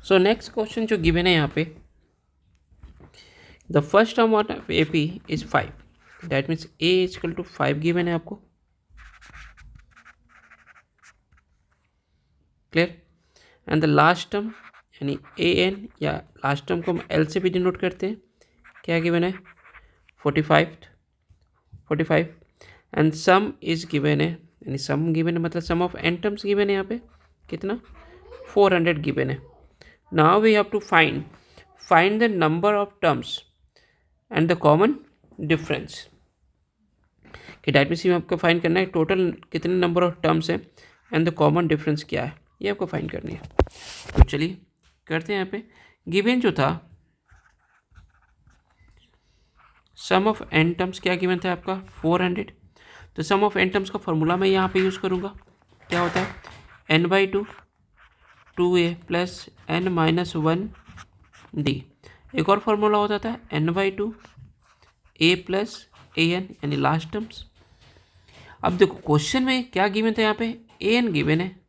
सो next question जो given है यहाँ पे, the first term of A P is 5, that means a is equal to 5 given है आपको, clear. And the last term यानी a n या लास्ट टर्म को हम एल से भी डिनोट करते हैं, क्या गिवन है 45 एंड सम इज गिवन है, यानी सम गिवन है मतलब sum of n terms given है यहाँ पे कितना 400 गिवन है। Now we have to find the number of terms and the common difference, कि डेट मीन्स आपको फाइंड करना है टोटल कितने नंबर ऑफ टर्म्स है एंड द कॉमन डिफरेंस क्या है, ये आपको फाइंड करनी है। तो चलिए करते हैं। यहाँ पे गिवन जो था सम ऑफ एन टर्म्स क्या गिवन था आपका 400, तो सम ऑफ एन टर्म्स का फॉर्मूला मैं यहाँ पे यूज़ करूँगा, क्या होता है n/2 2a प्लस n-1d। एक और फार्मूला होता था n/2 a प्लस an यानी लास्ट टर्म्स। अब देखो क्वेश्चन में क्या गिवन था, यहाँ पे an गिवन है,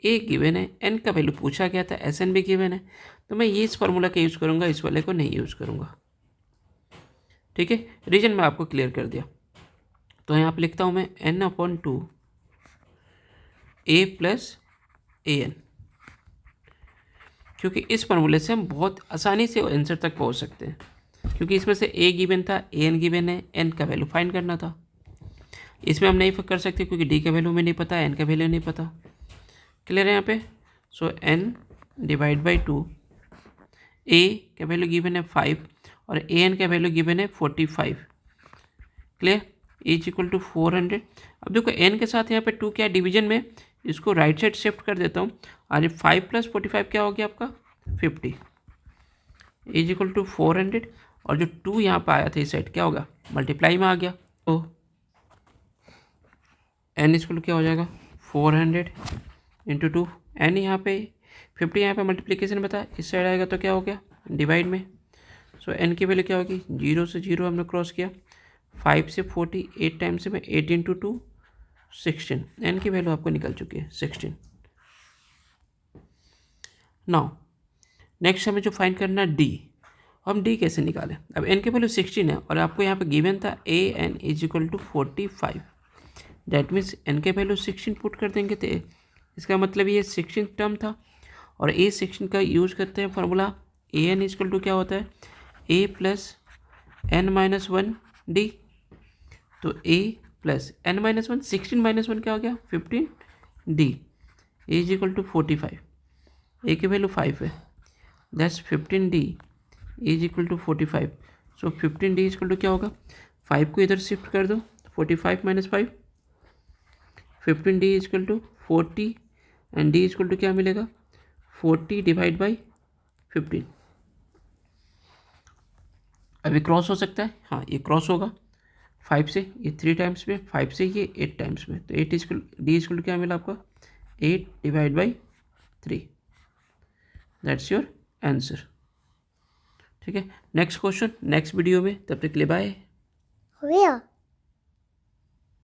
a गिवन है, n का वैल्यू पूछा गया था, sn भी गिवन है, तो मैं ये इस फार्मूला का यूज़ करूँगा, इस वाले को नहीं यूज़ करूँगा। ठीक है, रीजन मैं आपको क्लियर कर दिया। तो यहाँ पे लिखता हूँ मैं n/2 a प्लस an, क्योंकि इस फार्मूले से हम बहुत आसानी से आंसर तक पहुँच सकते हैं, क्योंकि इसमें से a गिवन था, an गिवन है, n का वैल्यू फाइंड करना था। इसमें हम नहीं कर सकते क्योंकि d का वैल्यू हमें नहीं पता, n का वैल्यू नहीं पता, क्लियर है यहाँ पे। सो n/2 a का वैल्यू गिवन है 5 और an का वैल्यू गिवन है 45, क्लियर, इज इक्वल टू 400। अब देखो n के साथ यहाँ पे 2 क्या डिवीजन में, इसको राइट साइड शिफ्ट कर देता हूँ, और ये 5 + 45 क्या हो गया आपका 50, इज इक्वल टू 400, और जो 2 यहाँ पे आया था इस साइड क्या होगा मल्टीप्लाई में आ गया, तो n इक्वल क्या हो जाएगा 400 इंटू 2, n यहाँ पे 50 यहाँ पे मल्टीप्लीकेशन बता, इस साइड आएगा तो क्या हो गया डिवाइड में। सो n की वैल्यू क्या होगी, 0 से 0 हमने क्रॉस किया, 5 से 40 8 टाइम्स से मैं 8 इंटू 2 16, n की वैल्यू आपको निकल चुकी है 16। नाउ नेक्स्ट हमें जो फाइंड करना है d, हम d कैसे निकालें। अब n की वैल्यू 16 है और आपको यहाँ पे गिवन था an is equal to 45, that means n के वैल्यू 16 पुट कर देंगे, तो इसका मतलब ये 16 टर्म था, और a 16 का यूज़ करते हैं formula an is equal to क्या होता है a प्लस n-1d, तो a प्लस n-1 16 - 1 क्या हो गया 15d is equal to 45, a की वैल्यू 5 है, that's 15d is equal to 45। So 15d is equal to क्या होगा, 5 को इधर शिफ्ट कर दो, 45 - 5, 15d is equal to 40 and d is equal to क्या मिलेगा 40 डिवाइड बाई 15। अभी क्रॉस हो सकता है, हाँ ये क्रॉस होगा, 5 से ये 3 टाइम्स में, 5 से ये 8 टाइम्स में, तो 8 इक्वल d इक्वल टू क्या मिला आपका 8 divide by 3, that's your answer. ठीक है, नेक्स्ट क्वेश्चन नेक्स्ट वीडियो में, तब तक के लिए बाय।